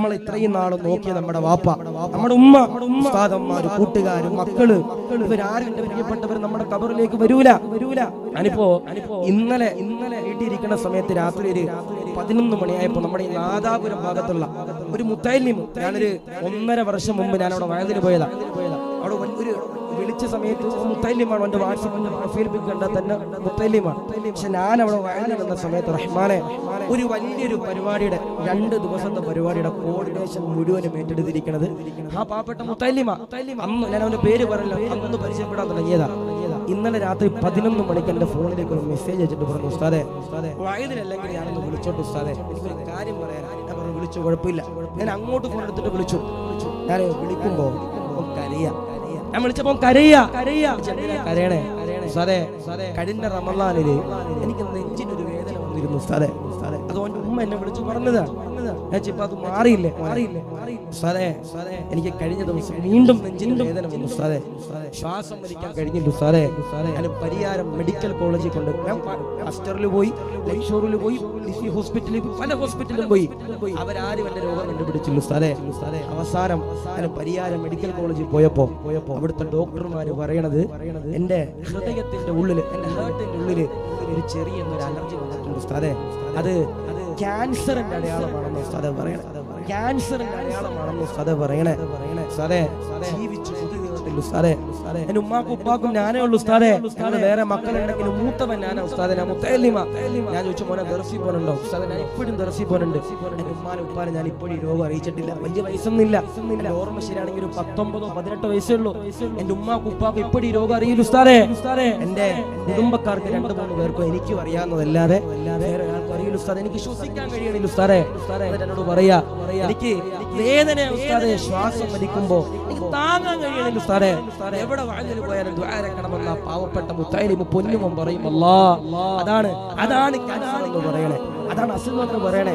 നമ്മൾ ഇത്രയും നാൾ നോക്കിയ നമ്മുടെ വാപ്പ, നമ്മുടെ ഉമ്മ, ഉസ്താദന്മാര്, കൂട്ടുകാരും, മക്കള്, ഇവരാരും എന്റെ പ്രിയപ്പെട്ടവർ നമ്മുടെ ഖബറിലേക്ക് വരൂല. ഞാനിപ്പോ ഇന്നലെ വീട്ടിലിരിക്കുന്ന സമയത്ത് രാത്രി ഒരു 11 മണിയായപ്പോ നമ്മുടെ ഈ നാദാപുരം ഭാഗത്തുള്ള ഒരു മുത്തല്ലിം, ഞാനൊരു 1.5 വർഷം മുമ്പ് ഞാൻ അവിടെ വയലിന് പോയതാ. അവിടെ ഒരു വിളിച്ച സമയത്ത് മുത്തല്ലിമാണ്, എന്റെ വാട്സാപ്പിന്റെ പ്രൊഫൈൽ പിക് കണ്ടാൽ തന്നെ മുത്തല്ലിമാണ്. പക്ഷെ ഞാൻ അവിടെ വയലിൽ വന്ന സമയത്ത് റഹ്മാനെ ഒരു വലിയൊരു പരിപാടിയുടെ 2 ദിവസത്തെ പരിപാടിയുടെ കോർഡിനേഷൻ മുഴുവനും ഏറ്റെടുത്തിരിക്കുന്നത് ആ പാവപ്പെട്ട മുത്തല്ലിമ. അന്ന് ഞാൻ അവന്റെ പേര് പറയല്ലോ, അന്ന് പരിചയപ്പെടാൻ തുടങ്ങിയതാ. ഇന്നലെ രാത്രി 11 മണിക്ക് എന്റെ ഫോണിലേക്ക് ഒരു മെസ്സേജ് അയച്ചിട്ട് പറഞ്ഞു, ഉസ്താദെ വയലിനല്ലെങ്കിൽ ഞാനൊന്ന് വിളിച്ചോട്ട് ഉസ്താദെ, എനിക്കൊരു കാര്യം പറയാൻ. ഞാൻ പറഞ്ഞു വിളിച്ചു, കുഴപ്പമില്ല. ഞാൻ അങ്ങോട്ട് ഫോൺ എടുത്തിട്ട് വിളിച്ചു. ഞാൻ വിളിക്കുമ്പോ കരയാ, ഞാൻ വിളിച്ചപ്പോ കരയണേ ഉസ്താദെ. കഴിഞ്ഞ റമളാനില് എനിക്ക് നെഞ്ചിനൊരു വേദന വന്നിരുന്നു ഉസ്താദെ. അതുകൊണ്ട് ഉമ്മ എന്നെ വിളിച്ചു പറഞ്ഞതാ. ഇപ്പൊ അത് മാറിയില്ലേ ഉസ്താദെ. എനിക്ക് കഴിഞ്ഞ ദിവസം വീണ്ടും നെഞ്ചിന് വേദന വന്നു ഉസ്താദെ, ശ്വാസം വലിക്കാൻ കഴിഞ്ഞില്ല ഉസ്താദെ. ഞാൻ പരിയാരം മെഡിക്കൽ കോളേജിൽ കൊണ്ട്, ഞാൻ അസ്റ്ററിൽ പോയി, ലക്ഷോറിൽ പോയി, ഹോസ്പിറ്റലിൽ പോയി, പല ഹോസ്പിറ്റലിലും പോയി. അവരാരും എന്റെ രോഗം കണ്ടുപിടിച്ചില്ല ഉസ്താദെ. അവസാനം ഞാൻ പരിയാരം മെഡിക്കൽ കോളേജിൽ പോയപ്പോ അവിടുത്തെ ഡോക്ടർമാര് പറയണത് എന്റെ ഹൃദയത്തിന്റെ ഉള്ളില്, എന്റെ ഹാർട്ടിന്റെ ഉള്ളില് ഒരു ചെറിയൊരു അലർജി വന്നിട്ടുണ്ട് ഉസ്താദെ. അത് ക്യാൻസറിന്റെ അടയാളമാണെന്ന് ഉസ്താദെ പറയണേ. ക്യാൻസറിന്റെ അടയാളമാണെന്ന് ഉസ്താദെ പറയണേ. ഉസ്താദെ ജീവിച്ചു ഉസ്താദെ. എന്റെ ഉമ്മാക്കും ഉപ്പാക്കും ഞാനേ ഉള്ളൂ ഉസ്താദെ. വേറെ മക്കളുണ്ടെങ്കിലും മൂത്തവൻ ഞാനാ ഉസ്താദെ. ഞാൻ മുത്തല്ലിമ. ഞാൻ ചോദിച്ചു, മോനെ ദർസി പോലുണ്ടോ ഉസ്താദെ? ഞാൻ ഇപ്പോഴും ദർസി പോലുണ്ട്. എന്റെ ഉമ്മാനും ഉപ്പാനും ഞാൻ ഇപ്പോഴും രോഗം അറിയിച്ചിട്ടില്ല. വലിയ വയസ്സൊന്നുമില്ല. എന്റെ ഓർമ്മ ശരിയാണെങ്കിൽ 19 or 18 വയസ്സേ ഉള്ളൂ. എന്റെ ഉമ്മാക്കും ഉപ്പാക്കും ഇപ്പോഴും ഈ രോഗം അറിയില്ല ഉസ്താദെ. എന്റെ കുടുംബക്കാർക്ക് 2-3 പേർക്കും എനിക്കും അറിയാവുന്നതല്ലാതെ വേറെ ഒരാൾക്കും അറിയില്ല ഉസ്താദെ. എനിക്ക് ശ്വസിക്കാൻ കഴിയണില്ല ഉസ്താദെ. എന്നോട് പറയാ, എനിക്ക് വേദന ഉസ്താദെ, ശ്വാസം വലിക്കുമ്പോ എനിക്ക് താങ്ങാൻ കഴിയണില്ല ഉസ്താദെ. എവിടെ വയലിൽ പോയാലും ദുആ ഇറക്കണമെന്ന പാവപ്പെട്ട മുത്തല്ലിം പൊന്നുമോൻ പറയും. അല്ലാഹ്, അതാണ് ക്യാൻസർ എന്ന് പറയണേ, അതാണ് അസുഖം എന്ന് പറയണേ.